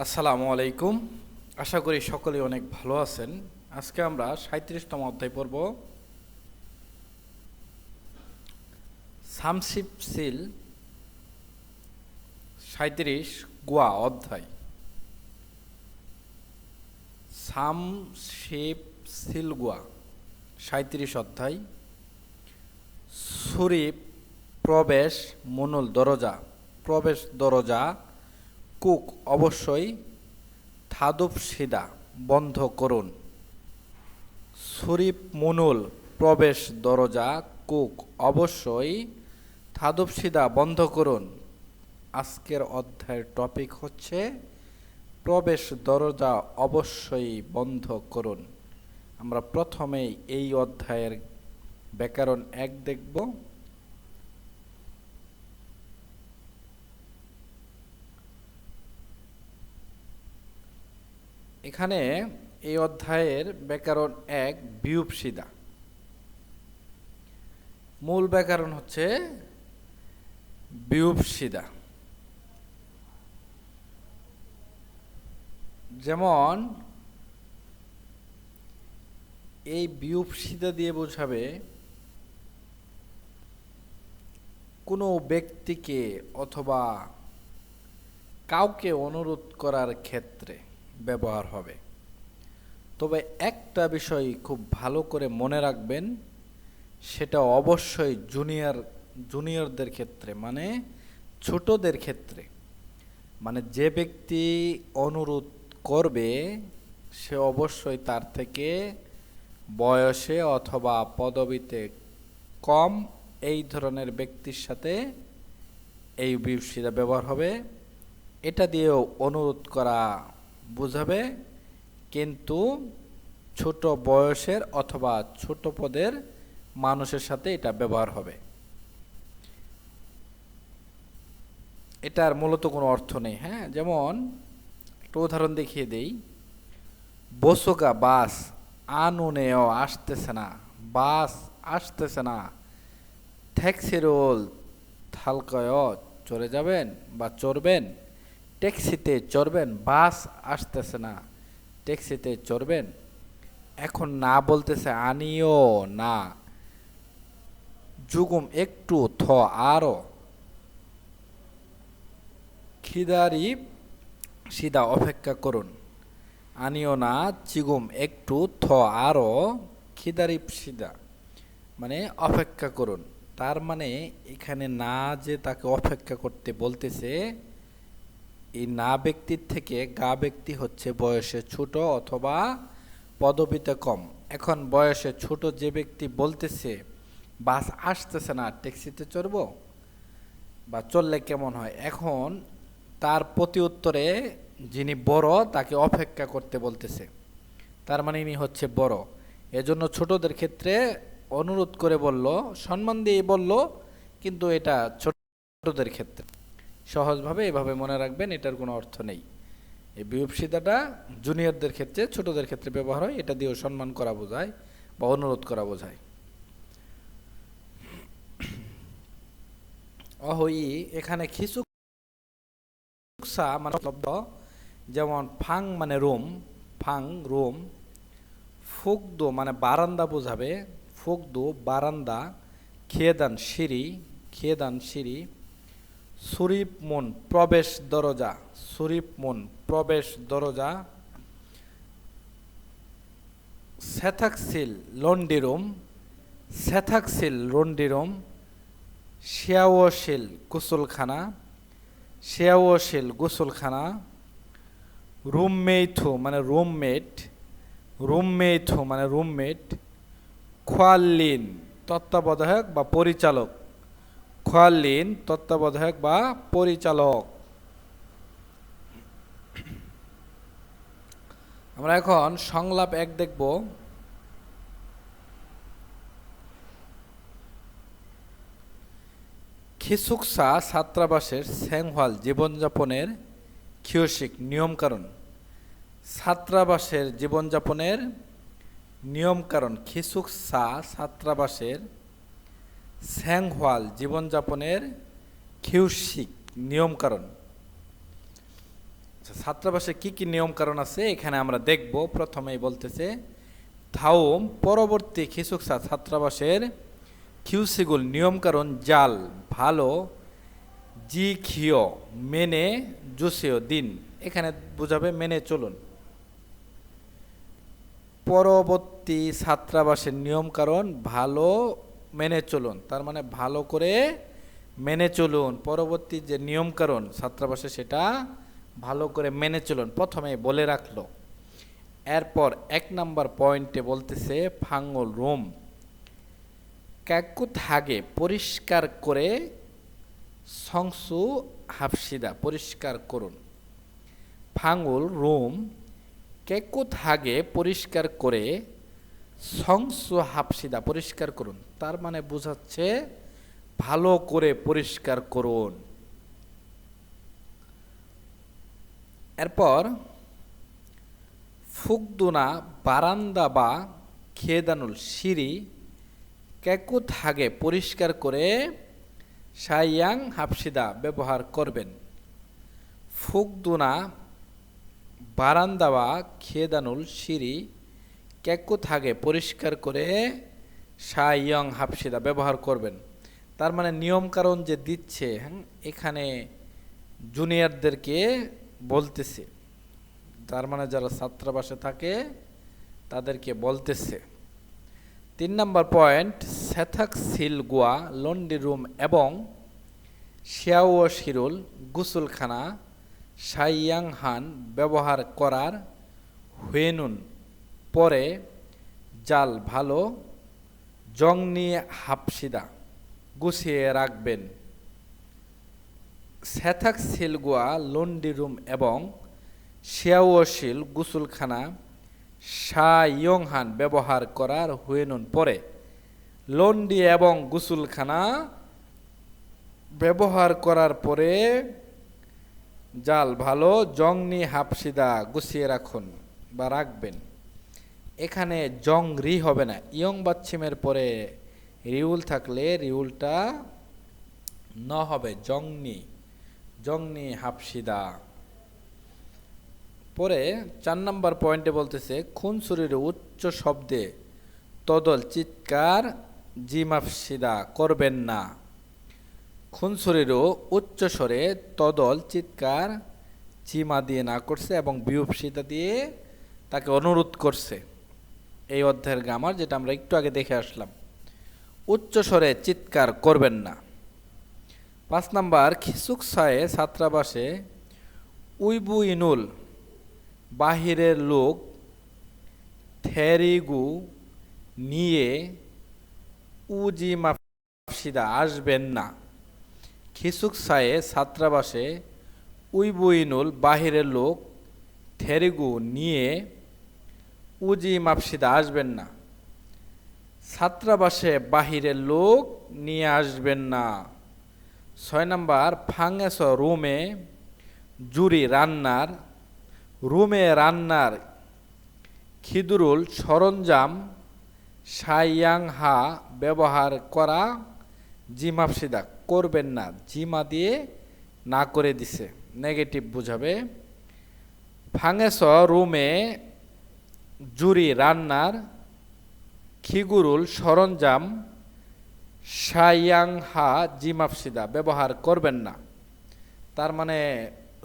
আসসালামু আলাইকুম। আশা করি সকলেই অনেক ভালো আছেন। আজকে আমরা ৩৭তম অধ্যায় পড়ব। সামশিপ সিল ৩৭ গোয়া অধ্যায়। সামশিপ সিল গোয়া ৩৭ অধ্যায়। সুরিপ প্রবেশ মনুল দরজা, প্রবেশ দরজা কুক অবশ্যই থাদুপ সিদা বন্ধ করুন। সুরিপ মনুল প্রবেশ দরজা কুক অবশ্যই থাদুপসিদা বন্ধ করুন। আজকের অধ্যায়ের টপিক হচ্ছে প্রবেশ দরজা অবশ্যই বন্ধ করুন। আমরা প্রথমেই এই অধ্যায়ের ব্যাকরণ ১ দেখব। এখানে এই অধ্যায়ের ব্যাকরণ ১ বিউপসিদা। মূল ব্যাকরণ হচ্ছে বিউপসিদা। যেমন এই বিউপসিদা দিয়ে বোঝাবে কোনো ব্যক্তিকে অথবা কাউকে অনুরোধ করার ক্ষেত্রে ব্যবহার হবে। তবে একটা বিষয় খুব ভালো করে মনে রাখবেন, সেটা অবশ্যই জুনিয়রদের ক্ষেত্রে, মানে ছোটদের ক্ষেত্রে। মানে যে ব্যক্তি অনুরোধ করবে সে অবশ্যই তার থেকে বয়সে অথবা পদবিতে কম এই ধরনের ব্যক্তির সাথে এই বিবসিদা ব্যবহার হবে। এটা দিয়েও অনুরোধ করা বোঝাবে, কিন্তু ছোট বয়সের অথবা ছোট পদের মানুষের সাথে এটা ব্যবহার হবে। এটার মূলত কোনো অর্থ নেই। হ্যাঁ, যেমন একটা উদাহরণ দেখিয়ে দেই। বসুকা বাস আনুনেও আসতেছে না, বাস আসতেছে না। ট্যাক্সিরোল থালকয় চড়ে যাবেন বা চড়বেন, ট্যাক্সিতে চড়বেন, বাস আসতেছে না, ট্যাক্সিতে চড়বেন। এখন না বলতেছে আনিও না, যুগুম একটু থ আরো, খিদারি সিদা অপেক্ষা করুন। আনিও না চিগুম একটু থ আরো, খিদারি সিদা মানে অপেক্ষা করুন। তার মানে এখানে না যে তাকে অপেক্ষা করতে বলতেছে, এই না ব্যক্তির থেকে গা ব্যক্তি হচ্ছে বয়সে ছোট অথবা পদবিতে কম। এখন বয়সে ছোট যে ব্যক্তি বলতেছে বাস আসতেছে না, ট্যাক্সিতে চড়ব বা চললে কেমন হয়, এখন তার প্রতি উত্তরে যিনি বড় তাকে অপেক্ষা করতে বলতেছে। তার মানে ইনি হচ্ছে বড়। এজন্য ছোটদের ক্ষেত্রে অনুরোধ করে বলল, সম্মান দিয়ে বলল, কিন্তু এটা ছোটদের ক্ষেত্রে। সহজভাবে এভাবে মনে রাখবেন, এটার কোনো অর্থ নেই। এই বিউপসিদাটা জুনিয়রদের ক্ষেত্রে, ছোটদের ক্ষেত্রে ব্যবহার হয়। এটা দিয়েও সম্মান করা বোঝায় বা অনুরোধ করা বোঝায়। অহই এখানে খিসুকসা মানে শব্দ, যেমন ফাং মানে রুম, ফাং রুম, ফুকদো মানে বারান্দা বোঝাবে, ফুকদো বারান্দা, খেয়েদান সিঁড়ি, খেয়েদান সিঁড়ি, সুরিপ মন প্রবেশ দরজা, সুরিপ মন প্রবেশ দরজা, সেথাকসিল লন্ডি রুম, সেথাকসিল লন্ডি রুম, শিয়াওশিল গোসলখানা, শিয়াওশিল গোসলখানা, রুমমেইথু মানে রুমমেট, রুমমেইথু মানে রুমমেট, খোয়াল্লিন তত্ত্বাবধায়ক বা পরিচালক, খোয়াল্লিন তত্ত্বাবধায়ক বা পরিচালক। আমরা এখন সংলাপ ১ দেখব। খিসুকসা ছাত্রাবাসের স্যাংহওয়াল জীবনযাপনের খিওসিক নিয়মকানুন, ছাত্রাবাসের জীবনযাপনের নিয়মকানুন, খিসুকসা ছাত্রাবাসের স্যাংহওয়াল জীবনযাপনের খিউসিক নিয়মকানুন। আচ্ছা, ছাত্রাবাসে কি কি নিয়ম কারণ আছে এখানে আমরা দেখব। প্রথমেই বলতেছে থাউম পরবর্তী খিসুকসা ছাত্রাবাসের খিউসিগুল নিয়ম কারণ জাল ভালো জি খিও মেনে জুসিও দিন, এখানে বোঝাবে মেনে চলুন। পরবর্তী ছাত্রাবাসের নিয়ম কারণ ভালো মেনে চলুন, তার মানে ভালো করে মেনে চলুন। পরবর্তী যে নিয়ম কারণ ছাত্রাবাসে সেটা ভালো করে মেনে চলুন, প্রথমে বলে রাখলো। এরপর 1 নম্বর পয়েন্টে বলতেছে ফাঙ্গল রুম ক্যাকুত হাগে পরিষ্কার করে সংসু হাফসিদা পরিষ্কার করুন। ফাঙ্গুল রুম কেকুত হাগে পরিষ্কার করে সংসু হাফসিদা পরিষ্কার করুন, তার মানে বোঝাচ্ছে ভালো করে পরিষ্কার করুন। এরপর ফুকদুনা বারান্দা বা খেদানুল সিঁড়ি কেকুত হাগে পরিষ্কার করে সাইয়াং হাফসিদা ব্যবহার করবেন। ফুকদুনা বারান্দা বা খেদানুল সিঁড়ি কেকুত হাগে পরিষ্কার করে সাইয়াং হাফসিদা ব্যবহার করবেন, তার মানে নিয়ম কারণ যে দিচ্ছে, হ্যাঁ, এখানে জুনিয়রদেরকে বলতেছে, তার মানে যারা ছাত্রাবাসে থাকে তাদেরকে বলতেছে। 3 নম্বর পয়েন্ট সেথাক সিল গোয়া লন্ড্রি রুম এবং শিয়াও শিরুল গুসুলখানা সাইয়াং হান ব্যবহার করার হুয়েনুন পরে জাল ভালো জংনি হাফসিদা গুছিয়ে রাখবেন। সেথাক সিল গোয়া লন্ড্রি রুম এবং শিয়াওশিল গুসুলখানা সাইয়ংহান ব্যবহার করার হুয়েনুন পরে লন্ডি এবং গুসুলখানা ব্যবহার করার পরে জাল ভালো জংনি হাফসিদা গুছিয়ে রাখুন বা রাখবেন। এখানে জং রি হবে না, ইয়ং বাচ্ছিমের পরে রিউল থাকলে রিউলটা ন হবে, জংনি জংনি হাফসিদা। পরে 4 নম্বর পয়েন্টে বলতেছে খুনসুরির উচ্চ শব্দে তদল চিৎকার জিমাফসিদা করবেন না। খুনসুরিরও উচ্চ স্বরে তদল চিৎকার চিমা দিয়ে না করছে এবং বিউপসিদা দিয়ে তাকে অনুরোধ করছে। এই অধ্যায়ের গ্রামার যেটা আমরা একটু আগে দেখে আসলাম, উচ্চ স্বরে চিৎকার করবেন না। 5 নম্বর খিসুকসায়ে ছাত্রাবাসে উইবু ইনুল বাহিরের লোক থেরিগু নিয়ে উজি মাফসিদা আসবেন না। খিসুকসায়ে ছাত্রাবাসে উইবুইনুল বাহিরের লোক থেরিগু নিয়ে উজি মাফসিদা আসবেন না। ছাত্রাবাসে বাহিরের লোক নিয়ে আসবেন না। 6 নম্বর ফাঙ্গেস রুমে জুরি রান্নার রুমে রান্নার খিদুরুল সরঞ্জাম সাইয়াং হা ব্যবহার করা জিমাফসিদা করবেন না, জিমা দিয়ে না করে দিছে, নেগেটিভ বুঝাবে। ফাঙ্গেস রুমে জুরি রান্নার খিগুরুল সরঞ্জাম সাইয়াং হা জিমাফসিদা ব্যবহার করবেন না, তার মানে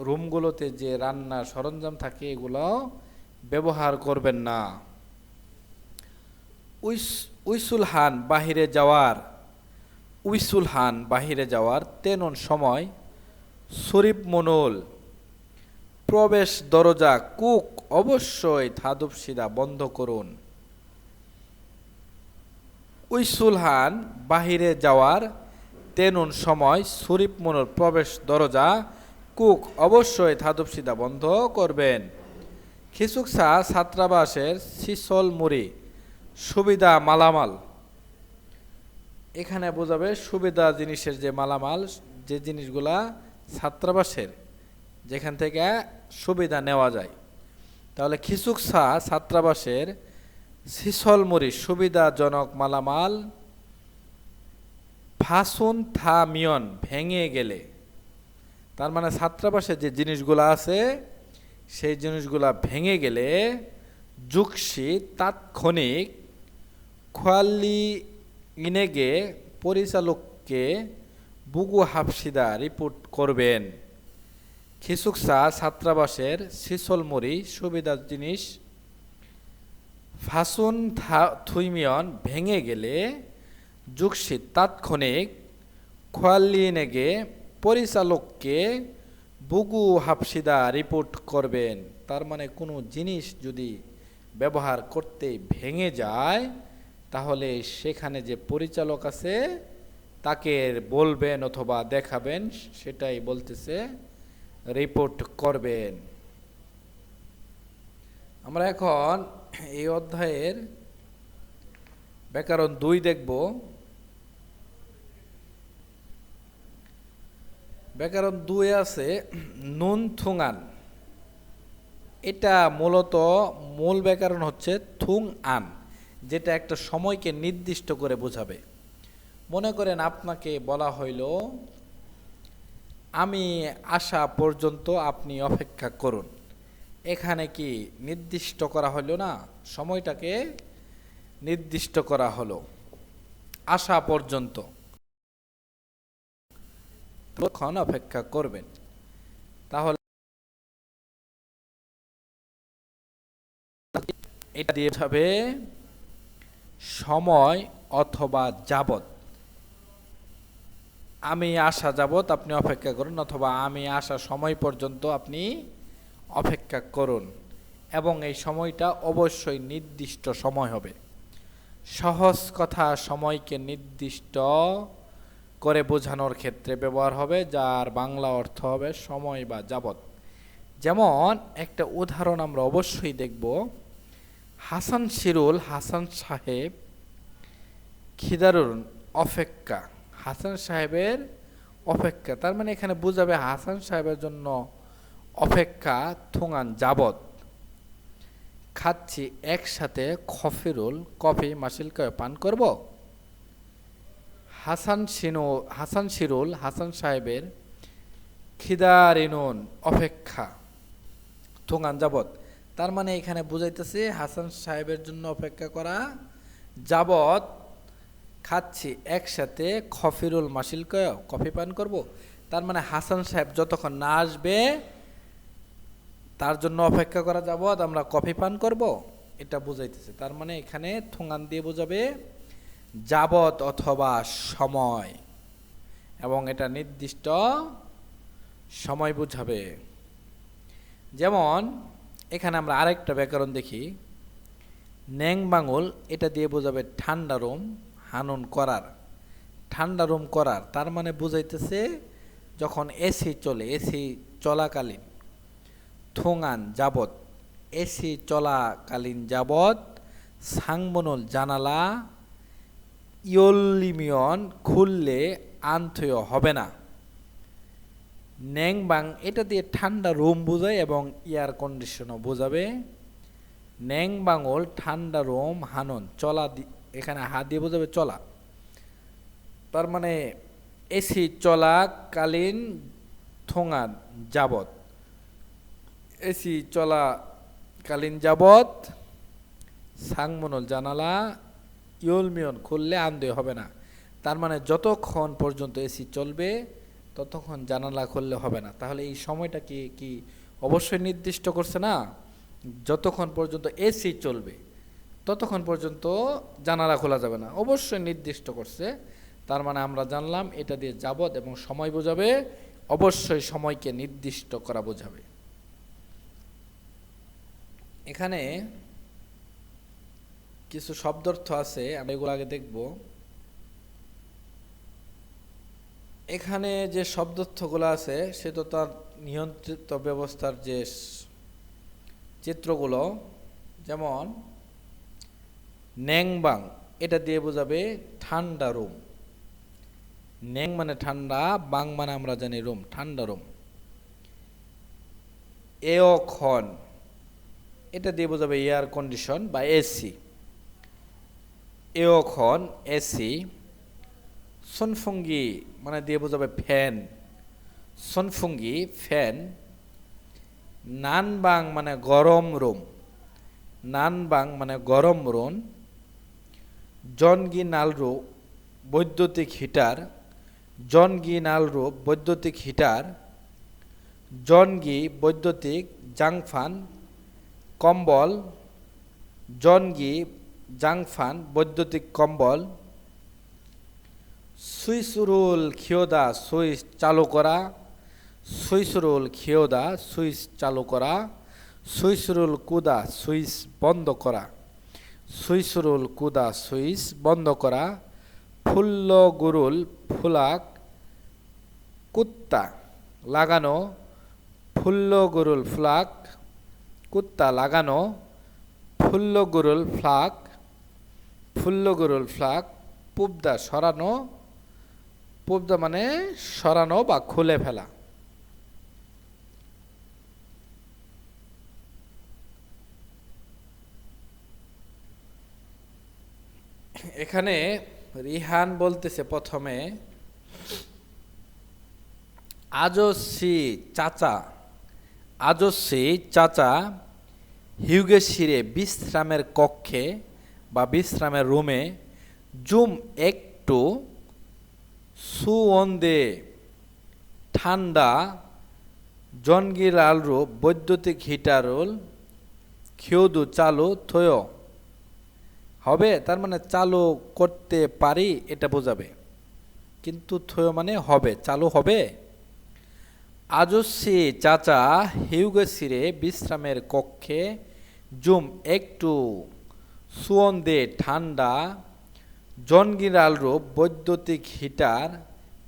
রুমগুলোতে যে রান্নার সরঞ্জাম থাকে এগুলো ব্যবহার করবেন না। উইসুলহান বাহিরে যাওয়ার উইসুলহান বাহিরে যাওয়ার তেনন সময় শরীফ মনুল প্রবেশ দরজা কুক অবশ্যই থাদুপসিদা বন্ধ করুন। উইসুলহান বাহিরে যাওয়ার তেনুন সময় শরীফ মনুল প্রবেশ দরজা কুক অবশ্যই থাদুপসিদা বন্ধ করবেন। খিসুকসা ছাত্রাবাসের সিসল মুড়ি সুবিধা মালামাল, এখানে বোঝাবে সুবিধা জিনিসের যে মালামাল, যে জিনিসগুলা ছাত্রাবাসের যেখান থেকে সুবিধা নেওয়া যায়। তাহলে খিসুকসা ছাত্রাবাসের সিসল মুড়ি সুবিধাজনক মালামাল ফাসুন থা মিয়ন ভেঙে গেলে, তার মানে ছাত্রাবাসে যে জিনিসগুলো আছে সেই জিনিসগুলা ভেঙে গেলে যুগসি তাৎক্ষণিক খোয়াল্লি ইনেগে পরিচালককে বুগু হাফসিদা রিপোর্ট করবেন। খিসুকসা ছাত্রাবাসের সিসলমুড়ি সুবিধার জিনিস ফাসুন থুইমিয়ন ভেঙে গেলে যুগসি তাৎক্ষণিক খোয়াল্লিনেগে পরিচালককে বুগু হাফসিদা রিপোর্ট করবেন। তার মানে কোনো জিনিস যদি ব্যবহার করতে ভেঙে যায় তাহলে সেখানে যে পরিচালক আছে তাকে বলবেন অথবা দেখাবেন, সেটাই বলতেছে রিপোর্ট করবেন। আমরা এখন এই অধ্যায়ের ব্যাকরণ 2 দেখব। ব্যাকরণ 2 আছে নুন থুঙান। এটা মূলত মূল ব্যাকরণ হচ্ছে থুং আন, যেটা একটা সময়কে নির্দিষ্ট করে বোঝাবে। মনে করেন আপনাকে বলা হইল আমি আসা পর্যন্ত আপনি অপেক্ষা করুন। এখানে কি নির্দিষ্ট করা হলো না, সময়টাকে নির্দিষ্ট করা হলো আসা পর্যন্ত, তখন অপেক্ষা করবেন। তাহলে এটা দিয়ে যাবে সময় অথবা যাবত। আমি আসা যাবত আপনি অপেক্ষা করুন, অথবা আমি আসা সময় পর্যন্ত আপনি অপেক্ষা করুন, এবং এই সময়টা অবশ্যই নির্দিষ্ট সময় হবে। সহজ কথা সময়কে নির্দিষ্ট করে বোঝানোর ক্ষেত্রে ব্যবহার হবে, যার বাংলা অর্থ হবে সময় বা যাবত। যেমন একটা উদাহরণ আমরা অবশ্যই দেখব। হাসান শিরুল হাসান সাহেব খিদারুন অপেক্ষা। হাসান সাহেবের অপেক্ষা, তার মানে এখানে বোঝাবে হাসান সাহেবের জন্য অপেক্ষা থুঙান যাবত। খাচ্ছি একসাথে খফিরুল কফি মাসিলকে পান করব। হাসান শিরুল হাসান সাহেবের খিদারিনুন অপেক্ষা থুঙান যাবত। তার মানে এখানে বুঝাইতেছে হাসান সাহেবের জন্য অপেক্ষা করা যাবত খাচ্ছি একসাথে খফিরুল মাসিলকে কফি পান করব। তার মানে হাসান সাহেব যতক্ষণ না আসবে তার জন্য অপেক্ষা করা যাবত আমরা কফি পান করব, এটা বুঝাইতেছে। তার মানে এখানে থুঙান দিয়ে বোঝাবে যাবত অথবা সময়, এবং এটা নির্দিষ্ট সময় বুঝাবে। যেমন এখানে আমরা আরেকটা ব্যাকরণ দেখি, ন্যাং বাঙুল, এটা দিয়ে বোঝাবে ঠান্ডা রুম হানুন করার। ঠান্ডা রুম করার তার মানে বুঝাইতেছে যখন এসি চলে, এসি চলাকালীন। থুঙান যাবত, এসি চলাকালীন যাবত সাংবনুল জানালা ইয়ল্লিমিয়ন খুললে আনথয় হবে না। ন্যাংবাং, এটা দিয়ে ঠান্ডা রুম বোঝায় এবং এয়ার কন্ডিশনও বোঝাবে। ন্যাংবাঙল ঠান্ডা রুম হানুন চলা, এখানে হাত দিয়ে বোঝাবে চলা। তার মানে এসি চলাকালীন থোঙান যাবত, এসি চলাকালীন যাবত সাংমনল জানালা ইউলমিয়ন খুললে আনন্দে হবে না। তার মানে যতক্ষণ পর্যন্ত এসি চলবে ততক্ষণ জানালা খুললে হবে না। তাহলে এই সময়টা কি অবশ্যই নির্দিষ্ট করছে না, যতক্ষণ পর্যন্ত এসি চলবে ততক্ষণ পর্যন্ত জানালা খোলা যাবে না, অবশ্যই নির্দিষ্ট করছে। তার মানে আমরা জানলাম এটা দিয়ে যাবত এবং সময় বোঝাবে, অবশ্যই সময়কে নির্দিষ্ট করা বোঝাবে। এখানে কিছু শব্দার্থ আছে, আমরা এগুলো আগে দেখব। এখানে যে শব্দার্থগুলো আছে সেটা তার নিয়ন্ত্রিত ব্যবস্থার যে চিত্রগুলো, যেমন ন্যাংবাং, এটা দিয়ে বোঝাবে ঠান্ডা রুম। ন্যাং মানে ঠান্ডা, বাং মানে আমরা জানি রুম, ঠান্ডা রুম। এওখন, এটা দিয়ে বোঝাবে এয়ার কন্ডিশন বা এসি। এওখন এসি। সনফুঙ্গি মানে দিয়ে বোঝাবে ফ্যান, সনফুঙ্গি ফ্যান। নানবাং মানে গরম রুম, নানবাং মানে গরম রুম। জনগি নালরু বৈদ্যুতিক হিটার, জনগি নালরু বৈদ্যুতিক হিটার। জনগি বৈদ্যুতিক জাংফান কম্বল, জনগি জাংফান বৈদ্যুতিক কম্বল। সুইচরুল খিয়োদা সুইচ চালু করা, সুইচরুল খিয়োদা সুইচ চালু করা। সুইচরুল কুদা সুইচ বন্ধ করা, সুইচরুল কুদা সুইচ বন্ধ করা। ফুল্ল গুরুল ফুলাক কুত্তা লাগানো, ফুল্ল গুরুল ফ্লাক কুত্তা লাগানো। ফুল্ল গুরুল ফ্লাক, ফুল্ল গুরুল ফ্লাক পুবদা সরানো, পুবদা মানে সরানো বা খুলে ফেলা। এখানে রিহান বলতেছে প্রথমে আজস্বী চাচা, আজস্বী চাচা হিউগেশিরে বিশ্রামের কক্ষে বা বিশ্রামের রুমে জুম একটু সুওন্দে ঠান্ডা জনগিলালরু বৈদ্যুতিক হিটারুল খিউদু চালু থয় হবে, তার মানে চালু করতে পারি এটা বোঝাবে, কিন্তু থয় মানে হবে, চালু হবে। আজস্বী চাচা হিউগেশিরে বিশ্রামের কক্ষে জুম একটু সুওন্দে ঠান্ডা জনগিরালরু বৈদ্যুতিক হিটার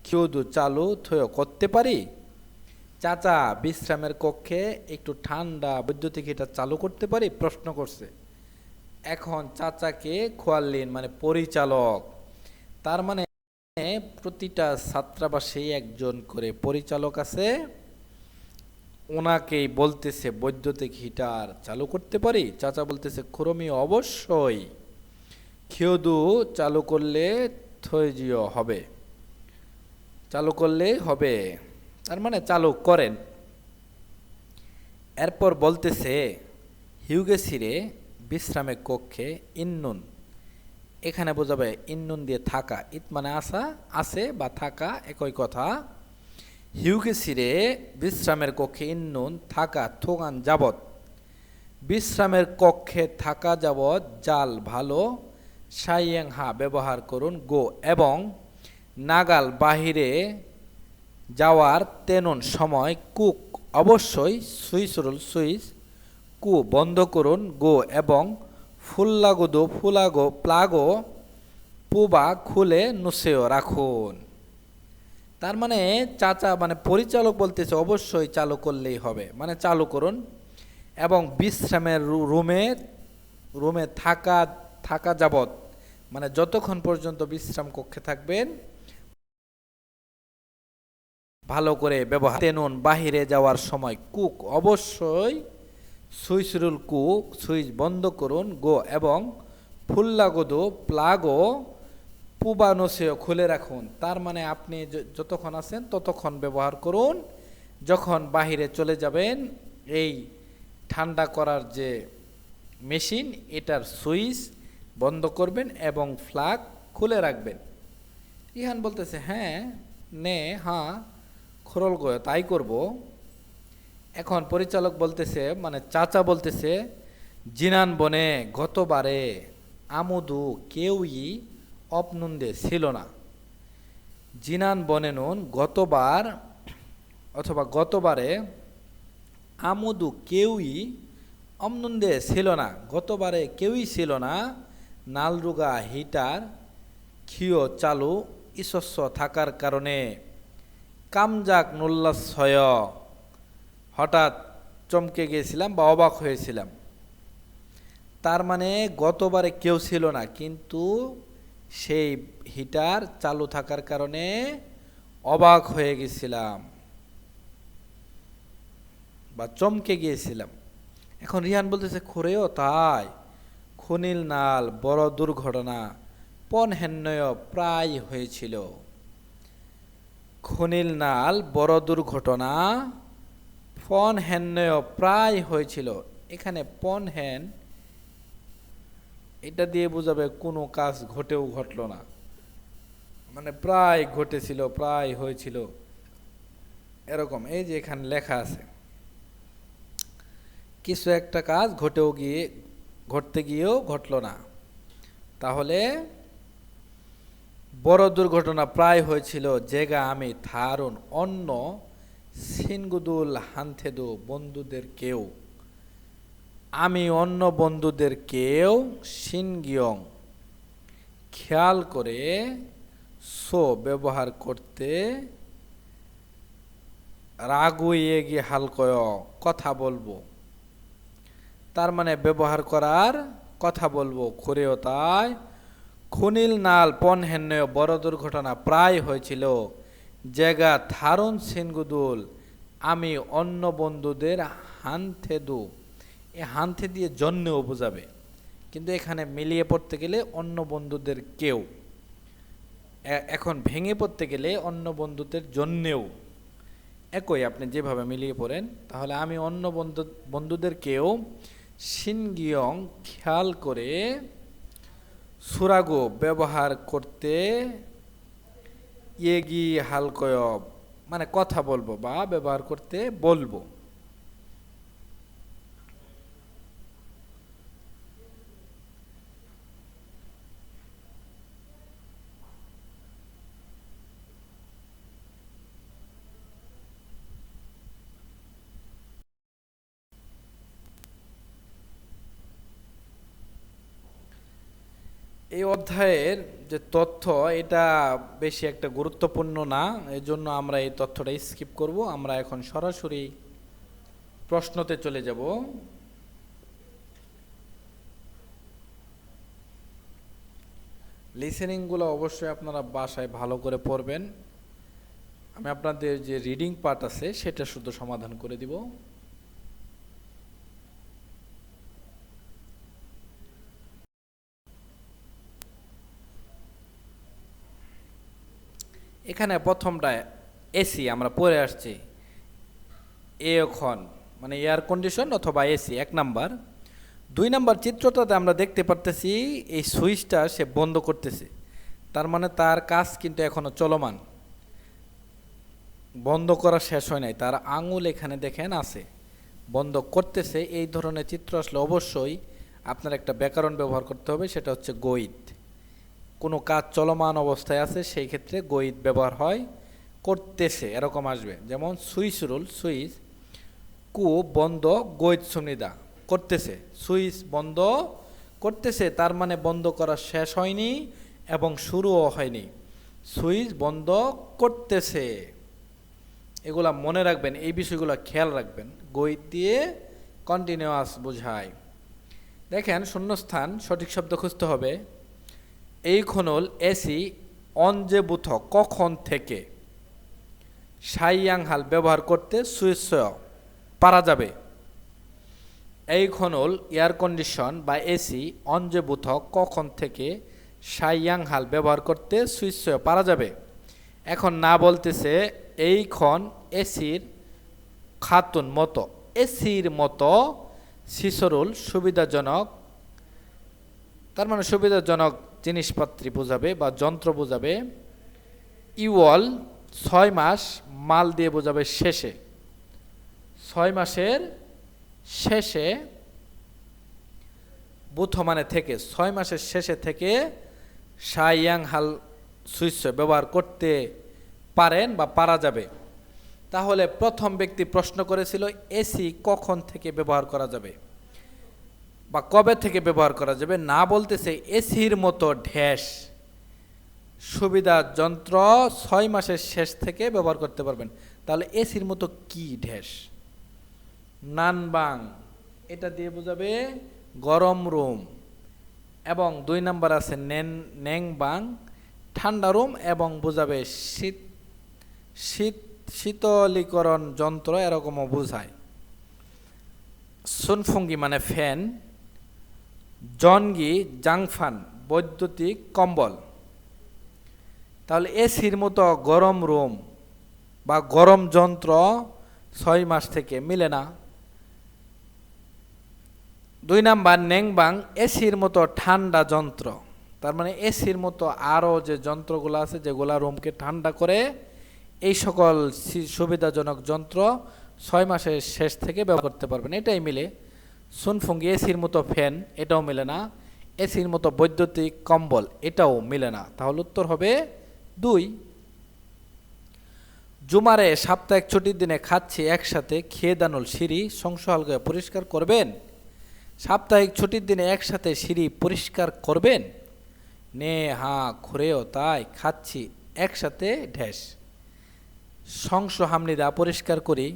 খিউদু চালু থয় করতে পারি। চাচা বিশ্রামের কক্ষে একটু ঠান্ডা বৈদ্যুতিক হিটার চালু করতে পারি, প্রশ্ন করছে। এখন চাচাকে খোয়াল্লিন মানে পরিচালক, তার মানে প্রতিটা ছাত্রাবাসে একজন করে পরিচালক আছে, ওনাকেই বলতেছে বৈদ্যুতিক হিটার চালু করতে পারি। চাচা বলতেছে খুরমি অবশ্যই, খিওদু চালু করলে থৈজিও হবে, চালু করলে হবে, তার মানে চালু করেন। এরপর বলতেছে হিউগেশিরে বিশ্রামের কক্ষে ইন্নুন, এখানে বোঝাবে ইন্নুন দিয়ে থাকা, ইত মানে আসা, আছে বা থাকা একই কথা। হিউগেশিরে বিশ্রামের কক্ষে ইন্নুন থাকা থোগান যাবত, বিশ্রামের কক্ষে থাকা যাবত জাল ভালো সাইয়েংহা ব্যবহার করুন গো এবং নাগাল বাহিরে যাওয়ার তেনুন সময় কুক অবশ্যই সুইচরুল সুইচ কু বন্ধ করুন গো এবং ফুল্লাগুদো ফুলাগো প্লাগো পুবা খুলে নুসেও রাখুন। তার মানে চাচা মানে পরিচালক বলতেছে অবশ্যই চালু করলেই হবে, মানে চালু করুন এবং বিশ্রামের রুমে রুমে থাকা থাকা যাবত মানে যতক্ষণ পর্যন্ত বিশ্রাম কক্ষে থাকবেন ভালো করে ব্যবহার। তেনুন বাহিরে যাওয়ার সময় কুক অবশ্যই সুইচরুল কুক সুইচ বন্ধ করুন গো এবং ফুল্লাগোদো প্লাগো পুবানোসেও খুলে রাখুন। তার মানে আপনি যতক্ষণ আছেন ততক্ষণ ব্যবহার করুন, যখন বাহিরে চলে যাবেন এই ঠান্ডা করার যে মেশিন এটার সুইচ বন্ধ করবেন এবং ফ্লাগ খুলে রাখবেন। ইহান বলতেছে হ্যাঁ নে হ্যাঁ খরল গয় তাই করব। এখন পরিচালক বলতেছে মানে চাচা বলতেছে জিনান বনে গতবারে আমুদু কেউই অপনুন্দে ছিল না। জিনান বনে নুন গতবার অথবা গতবারে আমুদু কেউই অমনুন্দে ছিল না, গতবারে কেউই ছিল না। নালরুগা হিটার খিও চালু ইসস্য থাকার কারণে কামজাক নুল্লাশয় হঠাৎ চমকে গিয়েছিলাম বা অবাক হয়েছিলাম। তার মানে গতবারে কেউ ছিল না, কিন্তু সেই হিটার চালু থাকার কারণে অবাক হয়ে গেছিলাম বা চমকে গিয়েছিলাম। এখন রিহান বলতেছে খুরেও তাই, খনিল নাল বড় দুর্ঘটনা পনহেন্নয় প্রায় হয়েছিল। খনিল নাল বড় দুর্ঘটনা ফন হ্যান্যয় প্রায় হয়েছিল। এখানে পন হ্যান এটা দিয়ে বোঝাবে কোনো কাজ ঘটেও ঘটলো না, মানে প্রায় ঘটেছিল, প্রায় হয়েছিল এরকম। এই যে এখানে লেখা আছে কিছু একটা কাজ ঘটতে গিয়েও ঘটলো না, তাহলে বড় দুর্ঘটনা প্রায় হয়েছিল যেগা আমি থারুন অন্য সিনগুদুল হানথেদু বন্ধুদের কেউ, আমি অন্য বন্ধুদের কেউ সিনগিয়ং খেয়াল করে সো ব্যবহার করতে রাগুইয়ে গিয়ে হালকয় কথা বলবো, তার মানে ব্যবহার করার কথা বলবো করেও তাই খুনিল নাল পনহেন্নয় বড় দুর্ঘটনা প্রায় হয়েছিল জায়গা থারুন সিনগুদুল আমি অন্য বন্ধুদের হানথেদু, এ হানথে দিয়ে জন্যও বোঝাবে, কিন্তু এখানে মিলিয়ে পড়তে গেলে অন্য বন্ধুদের কেউ, এখন ভেঙে পড়তে গেলে অন্য বন্ধুদের জন্যেও একই, আপনি যেভাবে মিলিয়ে পড়েন তাহলে আমি অন্য বন্ধুদের কেউ সিনগিয়ং খেয়াল করে সুরাগো ব্যবহার করতে ইয়েগি হালকয় মানে কথা বলবো বা ব্যবহার করতে বলবো। এই অধ্যায়ের যে তথ্য এটা বেশি একটা গুরুত্বপূর্ণ না, এজন্য আমরা এই তথ্যটা স্কিপ করব। আমরা এখন সরাসরি প্রশ্নতে চলে যাব। লিসেনিংগুলো অবশ্যই আপনারা বাসায় ভালো করে পড়বেন। আমি আপনাদের যে রিডিং পার্ট আছে সেটা শুধু সমাধান করে দিব। এখানে প্রথমটা এসি আমরা পড়ে আসছি, এখন মানে এয়ার কন্ডিশন অথবা এসি 1 নাম্বার। 2 নাম্বার চিত্রটাতে আমরা দেখতে পারতেছি এই সুইচটা সে বন্ধ করতেছে, তার মানে তার কাজ কিন্তু এখনো চলমান, বন্ধ করা শেষ হয় নাই, তার আঙুল এখানে দেখেন আছে, বন্ধ করতেছে। এই ধরনের চিত্র আসলে অবশ্যই আপনার একটা ব্যাকরণ ব্যবহার করতে হবে, সেটা হচ্ছে গইদ। কোনো কাজ চলমান অবস্থায় আছে সেই ক্ষেত্রে গইদ ব্যবহার হয়, করতেছে এরকম আসবে। যেমন সুইচ রুল, সুইচ কু বন্ধ গইদ সুনিদা করতেছে, সুইচ বন্ধ করতেছে তার মানে বন্ধ করা শেষ হয়নি এবং শুরুও হয়নি, সুইচ বন্ধ করতেছে। এগুলা মনে রাখবেন, এই বিষয়গুলো খেয়াল রাখবেন, গইদ দিয়ে কন্টিনিউয়াস বোঝায়। দেখেন শূন্যস্থান সঠিক শব্দ খুঁজতে হবে। এই খনল এসি অঞ্জে বুথ কখন থেকে সাইয়াংহাল ব্যবহার করতে সুইচ পারা যাবে। এই খনল এয়ার কন্ডিশন বা এসি অঞ্জে বুথ কখন থেকে সাইয়াংহাল ব্যবহার করতে সুইচ পারা যাবে। এখন না বলতেছে এইখন এসির খাতুন মতো, এসির মতো শিশরুল সুবিধাজনক, তার মানে সুবিধাজনক জিনিসপত্র বোঝাবে বা যন্ত্র বোঝাবে। ইওয়াল 6 মাস মাল দিয়ে বোঝাবে শেষে, 6 মাসের শেষে, বুথ মানে থেকে, 6 মাসের শেষে থেকে সাইয়াংহাল সুইচ ব্যবহার করতে পারেন বা পারা যাবে। তাহলে প্রথম ব্যক্তি প্রশ্ন করেছিল এসি কখন থেকে ব্যবহার করা যাবে বা কবে থেকে ব্যবহার করা যাবে, না বলতেছে এসির মতো ঢ্যাস সুবিধা যন্ত্র 6 মাসের শেষ থেকে ব্যবহার করতে পারবেন। তাহলে এসির মতো কি ঢ্যাস, নানবাং এটা দিয়ে বোঝাবে গরম রুম, এবং 2 নাম্বার আছে নেংবাং ঠান্ডা রুম এবং বোঝাবে শীতলীকরণ যন্ত্র এরকমও বোঝায়। সুনফুঙ্গি মানে ফ্যান, জনগি জাংফান বৈদ্যুতিক কম্বল। তাহলে এসির মতো গরম রুম বা গরম যন্ত্র 6 মাস থেকে মিলে না। 2 নাম্বার নেংবাং এসির মতো ঠান্ডা যন্ত্র, তার মানে এসির মতো আরও যে যন্ত্রগুলো আছে যেগুলা রুমকে ঠান্ডা করে, এই সকল সুবিধাজনক যন্ত্র 6 মাসের শেষ থেকে ব্যবহার করতে পারবেন, এটাই মিলে। সুনফুঙ্গি এসির মতো ফ্যান, এটাও মিলে না। এসির মতো বৈদ্যুতিক কম্বল, এটাও মিলে না। তাহলে উত্তর হবে 2। জুমারে সাপ্তাহিক ছুটির দিনে খাচ্ছি একসাথে, খেয়ে দানুল সিঁড়ি সংসহালকে পরিষ্কার করবেন। সাপ্তাহিক ছুটির দিনে একসাথে সিঁড়ি পরিষ্কার করবেন। নে হা ঘুরেও তাই খাচ্ছি একসাথে ঢ্যাস। সংসু হামনিদা পরিষ্কার করি।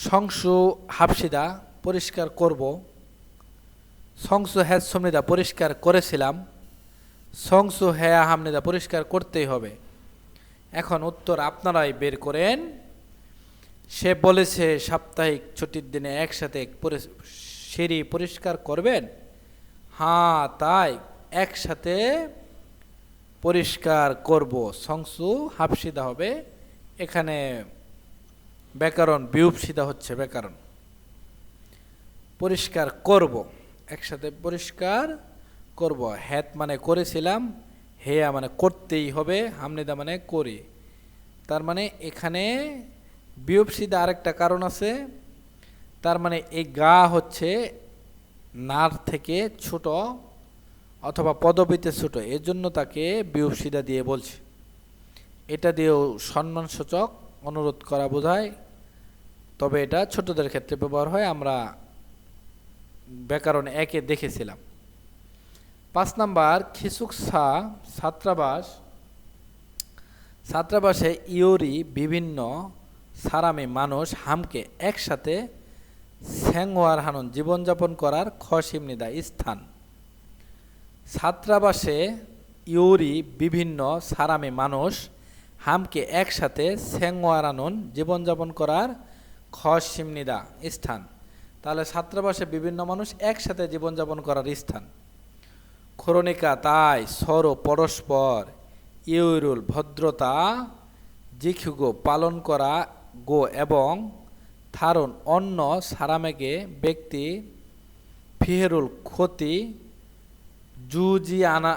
সংসু হাফসিদা পরিষ্কার করব। সংসু হ্যাজ সমনিদা পরিষ্কার করেছিলাম। সংসু হ্যা হামনিদা পরিষ্কার করতেই হবে। এখন উত্তর আপনারাই বের করেন। সে বলেছে সাপ্তাহিক ছুটির দিনে একসাথে সিঁড়ি পরিষ্কার করবেন। হ্যাঁ তাই একসাথে পরিষ্কার করব। সংসু হাফসিদা হবে, এখানে ব্যাকরণ বিউপসিদা হচ্ছে ব্যাকরণ। পরিষ্কার করব, একসাথে পরিষ্কার করব। হ্যাত মানে করেছিলাম, হেয়া মানে করতেই হবে, হামনিদা মানে করি। তার মানে এখানে বিউপসিদা আরেকটা কারণ আছে। তার মানে এই গা হচ্ছে নার থেকে ছোট অথবা পদবীতে ছোট, এর জন্য তাকে বিউপসিদা দিয়ে বলছে। এটা দিয়েও সম্মানসূচক অনুরোধ করা বোঝায়, তবে এটা ছোটদের ক্ষেত্রে ব্যবহার হয়, আমরা ব্যাকরণ 1-এ দেখেছিলাম। 5 নাম্বার খিসুকসা ছাত্রাবাস। ছাত্রাবাসে ইউরি বিভিন্ন সারামে মানুষ হামকে একসাথে স্যাংওয়ার হানুন জীবনযাপন করার খসিমনিদা স্থান। ছাত্রাবাসে ইউরি বিভিন্ন সারামে মানুষ হামকে একসাথে স্যাংওয়ার হানুন জীবনযাপন করার খসিমনিদা স্থান। তাহলে ছাত্রাবাসে বিভিন্ন মানুষ একসাথে জীবনযাপন করার স্থান। খরণিকা তাই সর পরস্পর ইউরুল ভদ্রতা জিখুগো পালন করা গো এবং থারুন অন্য সারামেগে ব্যক্তি ফিহেরুল ক্ষতি জুজি আনা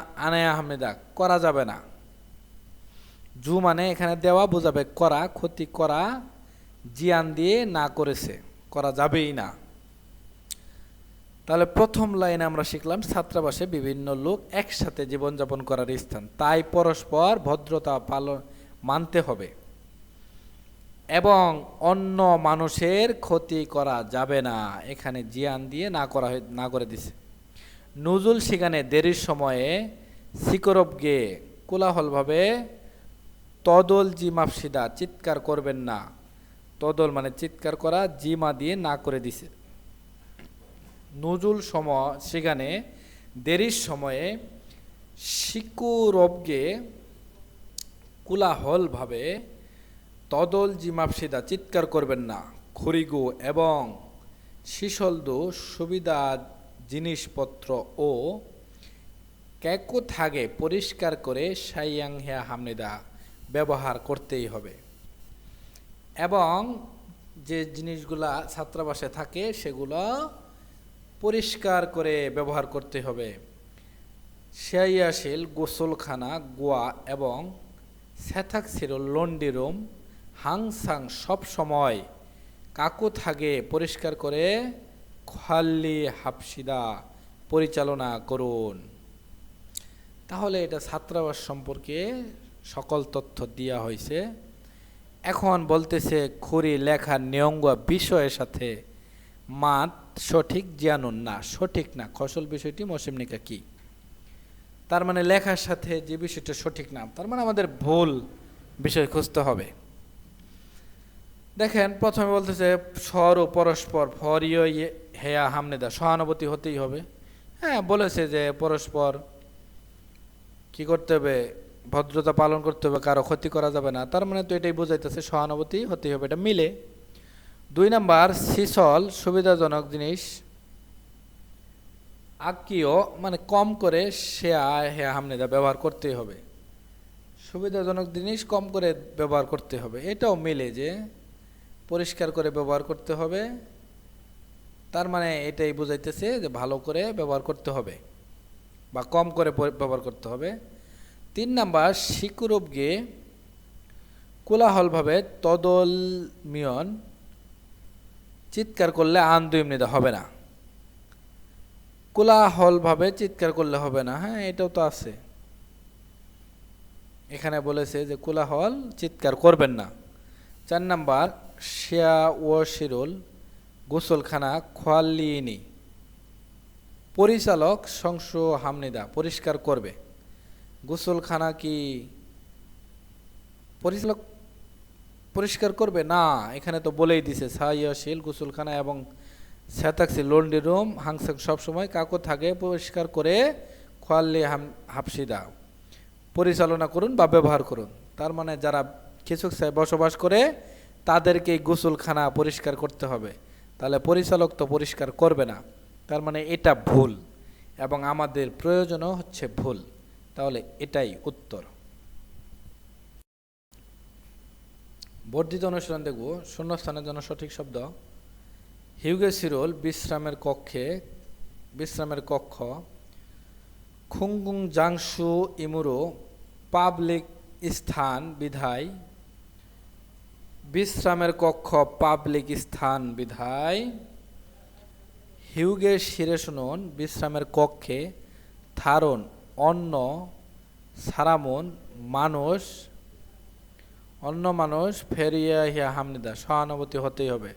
আহমেদা করা যাবে না। জু মানে এখানে দেওয়া বোঝাবে করা, ক্ষতি করা জিয়ান দিয়ে না করেছে, করা যাবেই না। তাহলে প্রথম লাইনে আমরা শিখলাম ছাত্রাবাসে বিভিন্ন লোক একসাথে জীবনযাপন করার স্থান, তাই পরস্পর ভদ্রতা পালন মানতে হবে এবং অন্য মানুষের ক্ষতি করা যাবে না, এখানে জিয়ান দিয়ে না করে দিছে। নজুল সেখানে দেরির সময়ে সিকরবগে কোলাহলভাবে তদল জিমাফসিদা চিৎকার করবেন না। তদল মানে চিৎকার করা, জিমা দিয়ে না করে দিছে। নজুল সেখানে দেরির সময়ে সিকুরবগে কোলাহলভাবে তদল জিমাফসিদা চিৎকার করবেন না। খরিগু এবং শিশলদু সুবিধা জিনিসপত্র ও ক্যাকো থাগে পরিষ্কার করে সাইয়াং হেয়া হামনিদা ব্যবহার করতেই হবে এবং যে জিনিসগুলা ছাত্রাবাসে থাকে সেগুলো পরিষ্কার করে ব্যবহার করতে হবে। শিয়াশিল গোসলখানা গোয়া এবং সেথাকসিরুল লন্ডি রুম হাংসাং সব সময় কাকু থাকে পরিষ্কার করে খাল্লি হাফসিদা পরিচালনা করুন। তাহলে এটা ছাত্রাবাস সম্পর্কে সকল তথ্য দেওয়া হয়েছে। এখন বলতেছে খুরি লেখার নিয়ঙ্গ বিষয়ের সাথে মাত সঠিক জানুন না, সঠিক না খসল বিষয়টি মৌসুমনিকা কি, তার মানে লেখার সাথে যে বিষয়টা সঠিক না, তার মানে আমাদের ভুল বিষয় খুঁজতে হবে। দেখেন প্রথমে বলতেছে স্বর ও পরস্পর ফরিয় হেয়া হামনেদা সহানুভূতি হতেই হবে। হ্যাঁ বলেছে যে পরস্পর কি করতে হবে, ভদ্রতা পালন করতে হবে, কারো ক্ষতি করা যাবে না, তার মানে তো এটাই বোঝাইতেছে সহানুভূতি হতেই হবে, এটা মিলে। 2 নাম্বার সিসল সুবিধাজনক জিনিস আকিও মানে কম করে শেয়া হেয়া হামনেদা ব্যবহার করতেই হবে। সুবিধাজনক জিনিস কম করে ব্যবহার করতে হবে, এটাও মিলে যে পরিষ্কার করে ব্যবহার করতে হবে, তার মানে এটাই বোঝাইতেছে যে ভালো করে ব্যবহার করতে হবে বা কম করে ব্যবহার করতে হবে। 3 নাম্বার শিকুরবগে কোলাহলভাবে তদল মিয়ন চিৎকার করলে আন্দোলনিত হবে না। কোলাহলভাবে চিৎকার করলে হবে না, হ্যাঁ এটাও তো আছে, এখানে বলেছে যে কোলাহল চিৎকার করবেন না। 4 নাম্বার শিয়া ও শিরুল গোসলখানা খোয়ালিনি পরিচালক সংস হামনিদা পরিষ্কার করবে। গোসলখানা কি পরিচালক পরিষ্কার করবে না? এখানে তো বলেই দিছে সাইয়াশীল গোসলখানা এবং সেতাক্সি লন্ড্রি রুম হাংসাং সবসময় কাকু থাকে পরিষ্কার করে খোয়াল্লি হাফসিদা পরিচালনা করুন বা ব্যবহার করুন। তার মানে যারা খিচুকসায় বসবাস করে তাদেরকে গোসলখানা পরিষ্কার করতে হবে, তাহলে পরিচালক তো পরিষ্কার করবে না, তার মানে এটা ভুল এবং আমাদের প্রয়োজনও হচ্ছে ভুল, তাহলে এটাই উত্তর। বর্ধিত অনুশীলন দেখব। শূন্যস্থানের জন্য সঠিক শব্দ হিউগে সিরোল বিশ্রামের কক্ষ খুংগুং জাংশু ইমুরো পাবলিক স্থান বিধায় বিশ্রামের কক্ষ পাবলিক স্থান বিধায় হিউগে শিরে শুনুন বিশ্রামের কক্ষে থারণ অন্য সারামন অন্য মানুষ ফেরিয়া হিয়া হামনিদা সহানুভূতি হতেই হবে,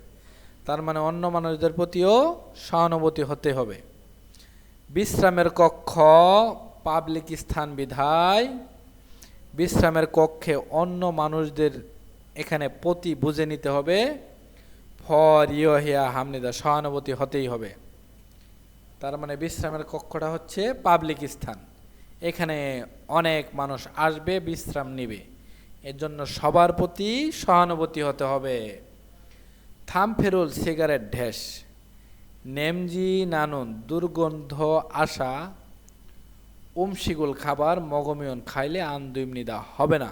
তার মানে অন্য মানুষদের প্রতিও সহানুভূতি হতে হবে। বিশ্রামের কক্ষ পাবলিক স্থান বিধায় বিশ্রামের কক্ষে অন্য মানুষদের এখানে প্রতি বুঝে নিতে হবে, ফর ইয় হিয়া হামনিদা সহানুভূতি হতেই হবে, তার মানে বিশ্রামের কক্ষটা হচ্ছে পাবলিক স্থান, এখানে অনেক মানুষ আসবে বিশ্রাম নিবে, এর জন্য সবার প্রতি সহানুভূতি হতে হবে। থামফেরুল সিগারেট ঢেস নেমজি নানুন দুর্গন্ধ আসা উমশিগুল খাবার মগমিয়ন খাইলে আন্দুইমনিদা হবে না।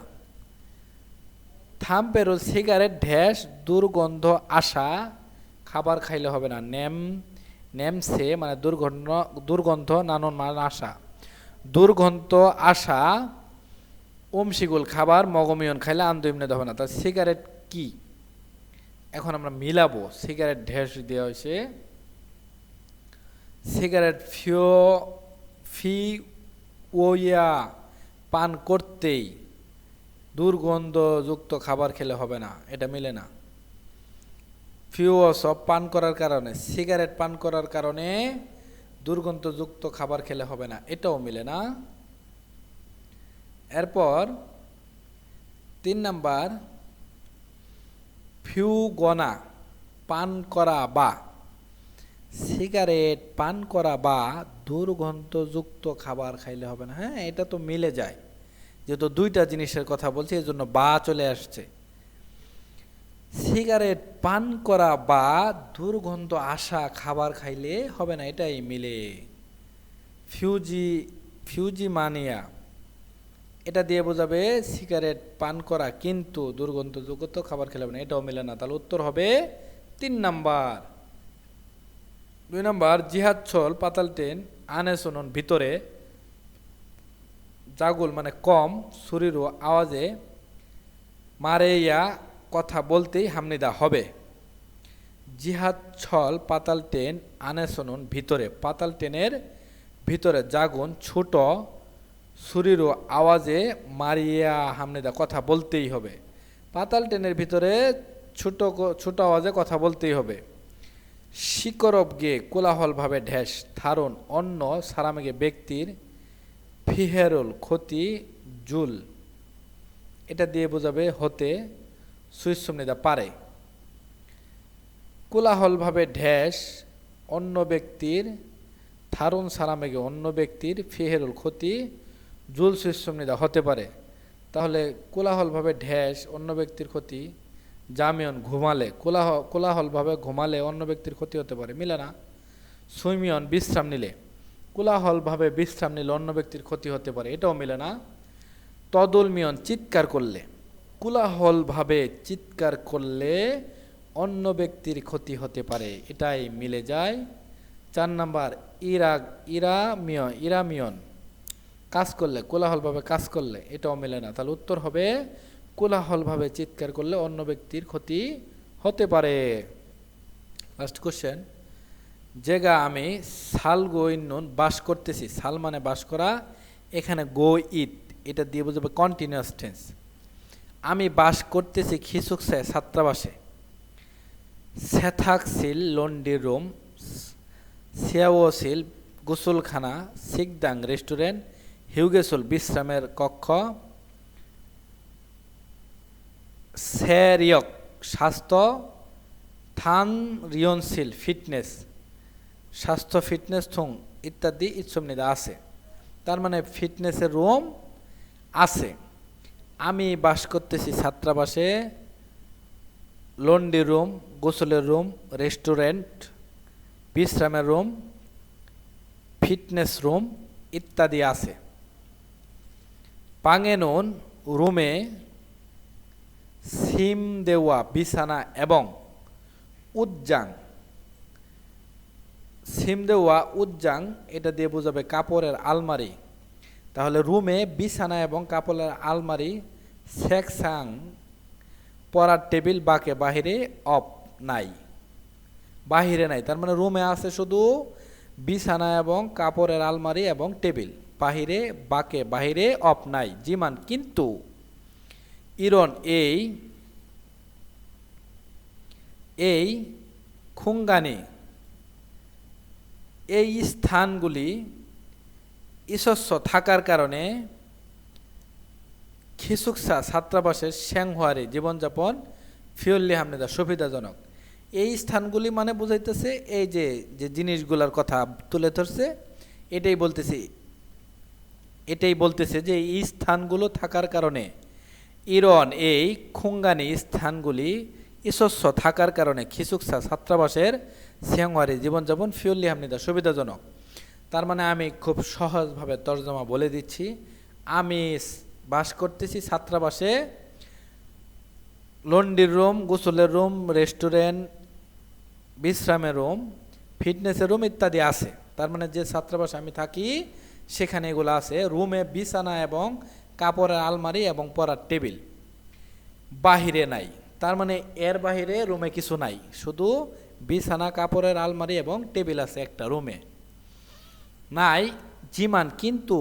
থামফেরুল সিগারেট ঢেস দুর্গন্ধ আসা খাবার খাইলে হবে না। নেমসে মানে দুর্গন্ধ নানুন মানে আসা, দুর্গন্ধ আসা উমশিগুল খাবার মগমিয়ন খাইলে আন্দোলনিত হবে না। তার সিগারেট কি, এখন আমরা মিলাবো। সিগারেট ঢেস দেওয়া হয়েছে, সিগারেট ফি ওয়া পান করতেই দুর্গন্ধযুক্ত খাবার খেলে হবে না, এটা মিলে না। ফিওস পান করার কারণে, সিগারেট পান করার কারণে দুর্গন্ধযুক্ত খাবার খেলে হবে না, এটাও মিলে না। এরপর 3 নাম্বার ফিউগনা পান করা বা সিগারেট পান করা বা দুর্গন্ধযুক্ত খাবার খাইলে হবে না, হ্যাঁ এটা তো মিলে যায়, যেহেতু দুইটা জিনিসের কথা বলছি এই জন্য বা চলে আসছে। সিগারেট পান করা বা দুর্গন্ধ আসা খাবার খাইলে হবে না, এটাই মিলে। ফিউজি মানিয়া এটা দিয়ে বোঝাবে সিগারেট পান করা কিন্তু দুর্গন্ধযুক্ত খাবার খেলে হবে না, এটাও মিলে না, তাহলে উত্তর হবে 3 নাম্বার। 2 নাম্বার জিহাদ ছল পাতাল টেন আনে শুনুন ভিতরে জাগুল মানে কম সুরিরো আওয়াজে মারে ইয়া কথা বলতেই হামনিদা হবে। জিহাদ ছল পাতাল টেন আনে শুনুন ভিতরে, পাতাল টেনের ভিতরে জাগুন ছোট সুরিরো আওয়াজে মারিয়া হামনিদা কথা বলতেই হবে। পাতাল টেনের ভিতরে ছোট আওয়াজে কথা বলতেই হবে। শিকরব গে কোলাহলভাবে ঢেস থারণ অন্য সারামেগে ব্যক্তির ফিহেরুল ক্ষতি জুল এটা দিয়ে বোঝাবে হতে সুইসুমনিদা পারে। কোলাহলভাবে ঢেস অন্য ব্যক্তির থারুন সারামেগে অন্য ব্যক্তির ফিহেরুল ক্ষতি জুল সুইসুমনিদা হতে পারে, তাহলে কোলাহলভাবে ঢেস অন্য ব্যক্তির ক্ষতি জামিয়ন ঘুমালে কোলাহলভাবে ঘুমালে অন্য ব্যক্তির ক্ষতি হতে পারে, মিলে না। সুইমিয়ন বিশ্রাম নিলে কোলাহলভাবে বিশ্রাম নিলে অন্য ব্যক্তির ক্ষতি হতে পারে, এটাও মিলে না। তদুলমিয়ন চিৎকার করলে কোলাহলভাবে চিৎকার করলে অন্য ব্যক্তির ক্ষতি হতে পারে, এটাই মিলে যায়। 4 নাম্বার ইরামিয়ন কাজ করলে, কোলাহলভাবে কাজ করলে, এটাও মেলে না। তাহলে উত্তর হবে কোলাহলভাবে চিৎকার করলে অন্য ব্যক্তির ক্ষতি হতে পারে। লাস্ট কোশ্চেন, যেগা আমি সাল গোইনুন বাস করতেছি, সাল মানে বাস করা, এখানে গো ইট এটা দিয়ে বুঝবে কন্টিনিউয়াস টেন্স। আমি বাস করতেছি খিসুকসে ছাত্রাবাসে, সেথাকসিল লন্ডি রুম, সিয়াওসিল গোসলখানা, সিকদাং রেস্টুরেন্ট, হিউগেসুল বিশ্রামের কক্ষ, সেরিয়ক স্বাস্থ্য, থান রিয়নশীল ফিটনেস স্বাস্থ্য ফিটনেস থুং ইত্যাদি ইচ্ছমনিদা আছে। তার মানে ফিটনেসের রুম আছে। আমি বাস করতেছি ছাত্রাবাসে, লন্ডি রুম গোসলের রুম, রেস্টুরেন্ট বিশ্রামের রুম, ফিটনেস রুম ইত্যাদি আছে। পাঙেনুন রুমে সিম দেওয়া বিছানা এবং উজ্জাং, সিম দেওয়া উজ্জাং এটা দিয়ে বোঝাবে কাপড়ের আলমারি। তাহলে রুমে বিছানা এবং কাপড়ের আলমারি, সেকসাং পড়ার টেবিল বাকে বাহিরে অফ নাই, বাহিরে নাই। তার মানে রুমে আছে শুধু বিছানা এবং কাপড়ের আলমারি এবং টেবিল, বাহিরে বাকে বাহিরে অফ নাই। জিমান কিন্তু ইরন এই খুঙ্গানি এই স্থানগুলি ইসস্য থাকার কারণে খিসুকসা ছাত্রাবাসের শ্যাংহুয়ারি জীবনযাপন ফিওরলি হামনেদা সুবিধাজনক। এই স্থানগুলি মানে বুঝাইতেছে এই যে যে জিনিসগুলোর কথা তুলে ধরছে, এটাই বলতেছে যে এই স্থানগুলো থাকার কারণে ইরন এই খুঙ্গানি স্থানগুলি ইসস্য থাকার কারণে খিসুকসা ছাত্রাবাসের শ্যাংহুয়ারি জীবনযাপন ফিওরলি হামনেদা সুবিধাজনক। তার মানে আমি খুব সহজভাবে তর্জমা বলে দিচ্ছি। আমি বাস করতেছি ছাত্রাবাসে, লন্ড্রির রুম, গোসলের রুম, রেস্টুরেন্ট, বিশ্রামের রুম, ফিটনেসের রুম ইত্যাদি আছে। তার মানে যে ছাত্রাবাসে আমি থাকি সেখানে এগুলো আছে। রুমে বিছানা এবং কাপড়ের আলমারি এবং পড়ার টেবিল, বাহিরে নাই। তার মানে এর বাহিরে রুমে কিছু নাই, শুধু বিছানা কাপড়ের আলমারি এবং টেবিল আছে একটা রুমে নাই। জিমান কিন্তু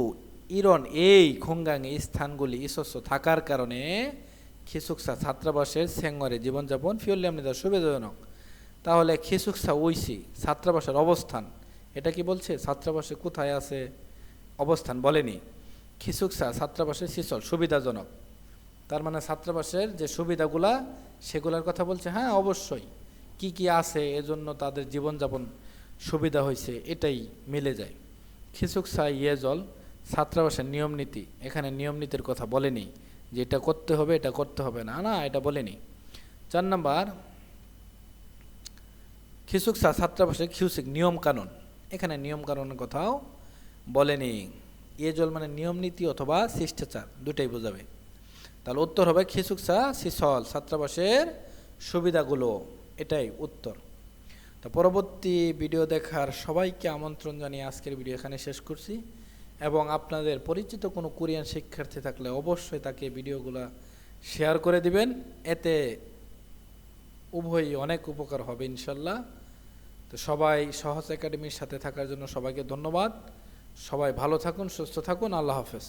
ইরন এই খুঙ্গাং স্থানগুলি ইসস্য থাকার কারণে খিসুকসা ছাত্রাবাসের শ্যাংহুয়ারি জীবনযাপন ফিওরলি হামনেদা সুবিধাজনক। তাহলে খিসুকসা ওইসি ছাত্রাবাসের অবস্থান, এটা কি বলছে? ছাত্রাবাসে কোথায় আছে অবস্থান বলেনি। খিসুকসা ছাত্রাবাসের সিসল সুবিধাজনক, তার মানে ছাত্রাবাসের যে সুবিধাগুলা সেগুলোর কথা বলছে। হ্যাঁ অবশ্যই কি কি আছে এজন্য তাদের জীবনযাপন সুবিধা হয়েছে, এটাই মিলে যায়। খিসুকসা ইয়েজল ছাত্রাবাসের নিয়ম নীতি, এখানে নিয়ম নীতির কথা বলেনি যে এটা করতে হবে এটা করতে হবে না, না এটা বলেনি। 4 নাম্বার, খিসুকসা ছাত্রাবাসের খিউসিক নিয়ম কানুন, এখানে নিয়ম কানুনের কথাও বলেনি। ইয়েজল মানে নিয়ম নীতি অথবা শিষ্টাচার দুটাই বোঝাবে। তাহলে উত্তর হবে খিসুকসা সিসল ছাত্রাবাসের সুবিধাগুলো, এটাই উত্তর। তো পরবর্তী ভিডিও দেখার সবাইকে আমন্ত্রণ জানিয়ে আজকের ভিডিও এখানে শেষ করছি। এবং আপনাদের পরিচিত কোনো কোরিয়ান শিক্ষার্থী থাকলে অবশ্যই তাকে ভিডিওগুলো শেয়ার করে দিবেন, এতে উভয়ই অনেক উপকার হবে ইনশাল্লাহ। তো সবাই সহজ একাডেমির সাথে থাকার জন্য সবাইকে ধন্যবাদ। সবাই ভালো থাকুন, সুস্থ থাকুন, আল্লাহ হাফেজ।